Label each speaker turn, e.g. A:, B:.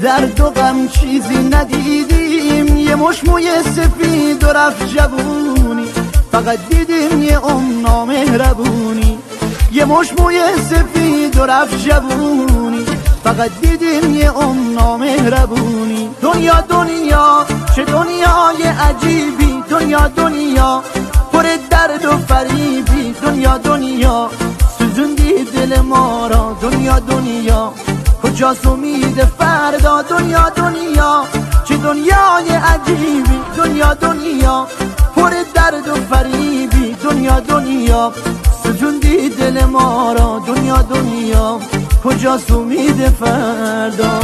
A: درد و غم چیزی ندیدیم، یه مش موی سفید و رفت جوونی، فقط دیدیم یه نامهربونی. یه مش موی سفید و رفت جوونی، فقط دیدیم یه نامهربونی. دنیا دنیا چه دنیای عجیبی، دنیا دنیا پر درد و فریبی. دنیا دنیا سوزوندی دل ما را، دنیا دنیا کجاست امید فردا. دنیا دنیا چه دنیای عجیبی، دنیا دنیا پر درد و فریبی. دنیا دنیا سوزوندی دل ما را، دنیا دنیا کجاست امید فردا.